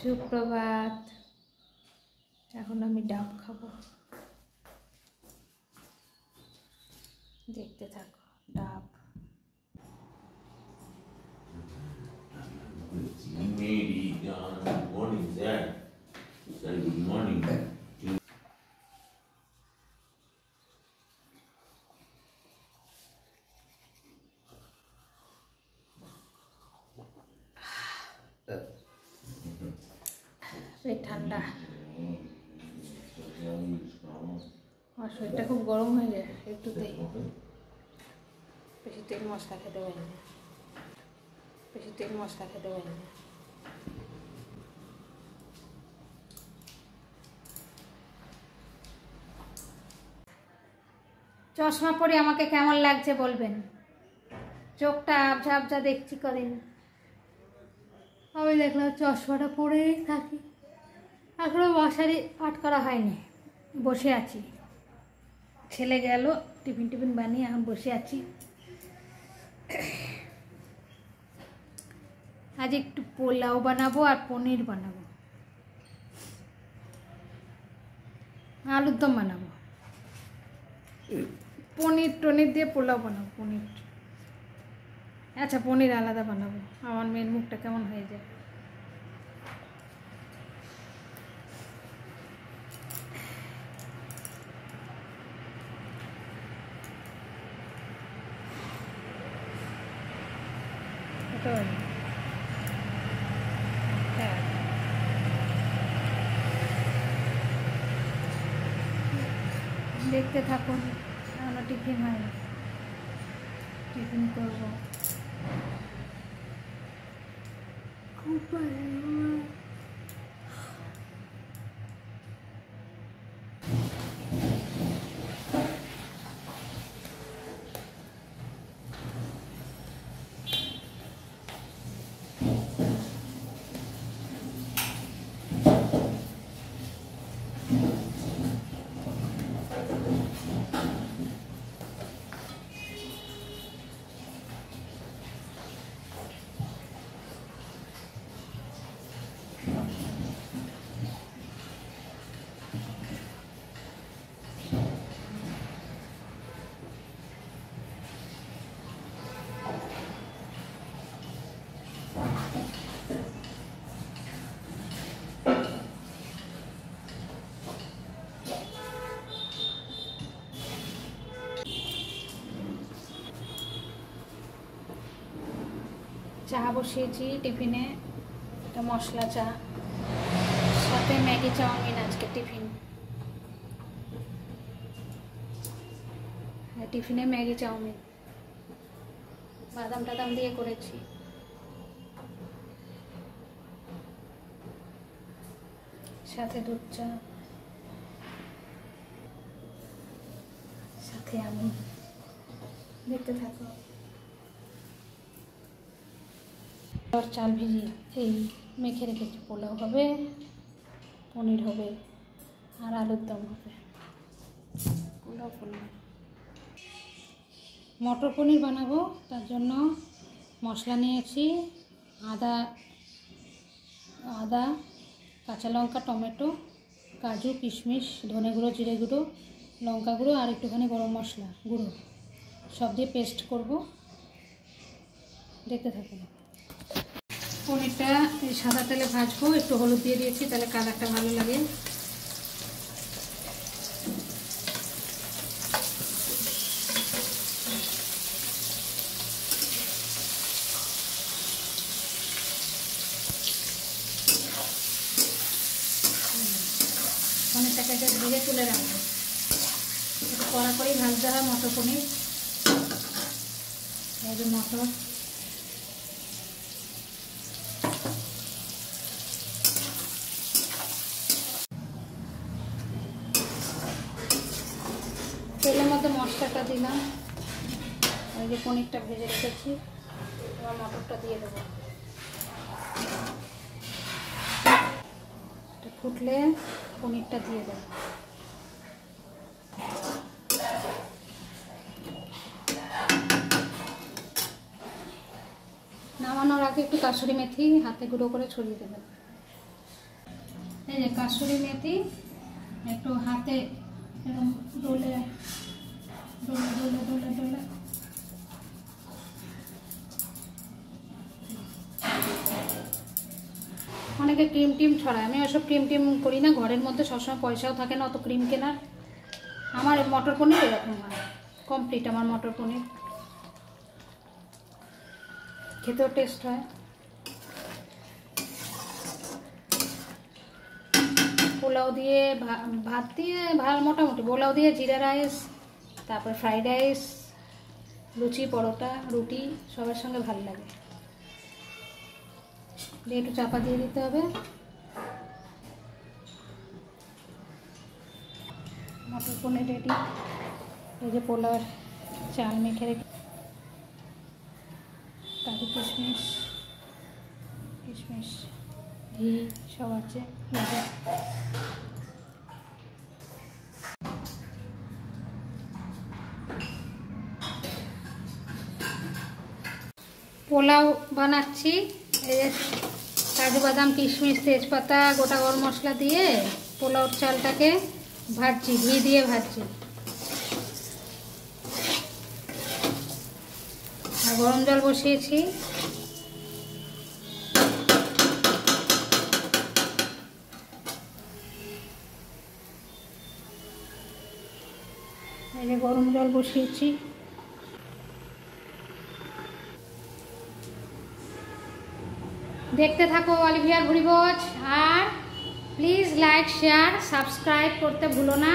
সুপ্রভাত। এখন আমি ডাব খাবো, দেখতে থাকো। ডাব Good morning. পেট ঠান্ডা, আমার শরীরটা খুব গরম হয়ে যায় একটুতেই। বেশি তেল মশলা খেতে পারি না, চশমা পরে আমাকে কেমন লাগছে বলবেন। চোখটা আবঝা আবঝা দেখছি কদিন। আমি দেখলাম চশমাটা পরেই থাকি, এখনো মশারি পাট করা হয়নি, বসে আছি। ছেলে গেল টিফিন বানিয়ে, এখন বসে আছি। আজ একটু পোলাও বানাবো আর পনির বানাবো, আলুর দম বানাবো, পনির টনির দিয়ে পোলাও বানাবো। পনির, আচ্ছা পনির আলাদা বানাবো, আমার মেয়ের মুখটা কেমন হয়ে যায়। হ্যাঁ, দেখতে থাকুন। আমরা টিফিন হয়, টিফিন করবো। চা বসিয়েছি টিফিনে, একটা মশলা চা, সাথে ম্যাগি চাউমিন আজকে টিফিন। টিফিনে ম্যাগি চাউমিন বাদাম টাদাম দিয়ে করেছি। সাথে দুধ চা, সাথে আমি। দেখতে থাকো। চাল ভিজি এই মেখে রেখেছি। পোলাও হবে, পনির হবে আর আলুর দম হবে। পোলাও পনির, মটর পনির বানাবো। তার জন্য মশলা নিয়েছি, আদা, কাঁচা লঙ্কা, টমেটো, কাজু, কিশমিশ, ধনে গুঁড়ো, জিরে গুঁড়ো, লঙ্কা গুঁড়ো আর একটুখানি গরম মশলা গুঁড়ো, সব দিয়ে পেস্ট করব। দেখতে থাকুন। পনিরটা সাদা তেলে ভাজবো, একটু হলুদ দিয়ে দিয়েছি, তাহলে কালারটা ভালো লাগে। পনিরটাকে ধীরে তুলে রাখবো, একটু কড়া করেই ভাজতে হয় মটর পনির। এই যে মটর, তেলের মধ্যে মশলাটা দিলাম, ওই যে পনিরটা ভেজে রেখেছি, এবার মটরটা দিয়ে দেবো। ফুটলে পনিরটা দিয়ে দেবো। নামানোর আগে একটু কাসুরি মেথি হাতে গুঁড়ো করে ছড়িয়ে দেবেন। এই যে কাসুরি মেথি একটু হাতে এরকম ডলে ডলে ডলে ডলে ডলে অনেকে ক্রিম টিম ছড়ায়, আমি ওসব ক্রিম টিম করি না। ঘরের মধ্যে সবসময় পয়সাও থাকে না অত ক্রিম কেনার। আমার মটর পনির এরকম হয় কমপ্লিট। আমার মটর পনির খেতেও টেস্ট হয়। পোলাও দিয়ে ভাত দিয়ে মোটামুটি পোলাও দিয়ে জিরা রাইস, তারপর ফ্রাইড রাইস, লুচি, পরোটা, রুটি সবার সঙ্গে ভালো লাগে। দিয়ে একটু চাপা দিয়ে দিতে হবে। মটর পনির রেডি। এই যে পোলাওর চাল মেখে রেখে কাজু কিশমিশ কিশমিশ ঘি সব আছে। পোলাও বানাচ্ছি। এই যে কাজু বাদাম কিশমিশ তেজপাতা গোটা গরম মশলা দিয়ে পোলাওর চালটাকে ভাজছি, ঘি দিয়ে ভাজছি। আর গরম জল বসিয়েছি। এই যে গরম জল বসিয়েছি। দেখতে থাকো অলিভিয়ার ভুরিভোজ। আর প্লিজ লাইক শেয়ার সাবস্ক্রাইব করতে ভুলো না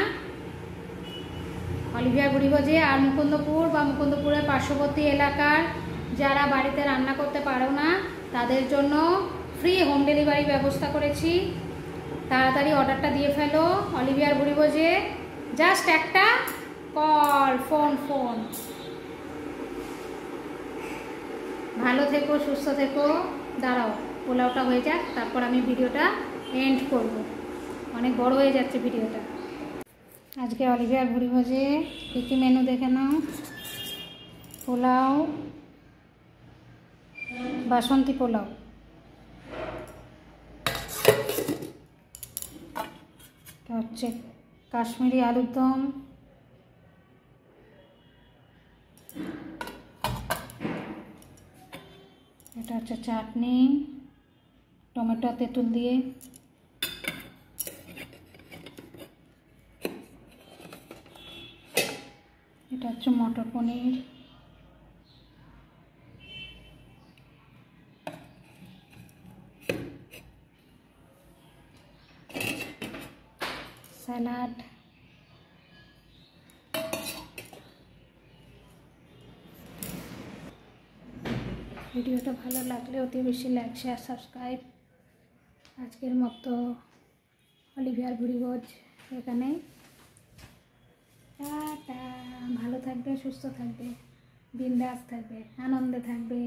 অলিভিয়ার ভুরিভোজে। আর মুকুন্দপুর বা মুকুন্দপুরের পার্শ্ববর্তী এলাকার যারা বাড়িতে রান্না করতে পারো না তাদের জন্য ফ্রি হোম ডেলিভারি ব্যবস্থা করেছি। তাড়াতাড়ি অর্ডারটা দিয়ে ফেলো অলিভিয়ার ভুরিভোজে। জাস্ট একটা কল, ফোন। ভালো থেকো, সুস্থ থেকো। দাঁড়াও পোলাওটা হয়ে যাক, তারপর আমি ভিডিওটা এন্ড করব। অনেক বড় হয়ে যাচ্ছে ভিডিওটা। আজকে অলিভিয়ার ভুরিভোজে কী কী মেনু দেখে নাও। পোলাও, বাসন্তী পোলাও, হচ্ছে কাশ্মীরি আলুর দম, এটা হচ্ছে চাটনি টমেটো তেঁতুল দিয়ে, এটা হচ্ছে মটর পনির, স্যালাড। ভিডিওটা ভালো লাগলে অতি বেশি লাইক শেয়ার সাবস্ক্রাইব। আজকের মতো অলিভিয়ার ভুরিভোজ এখানে। টাটা। ভালো থাকবে, সুস্থ থাকবে, বিন্দাস থাকবে, আনন্দে থাকবে।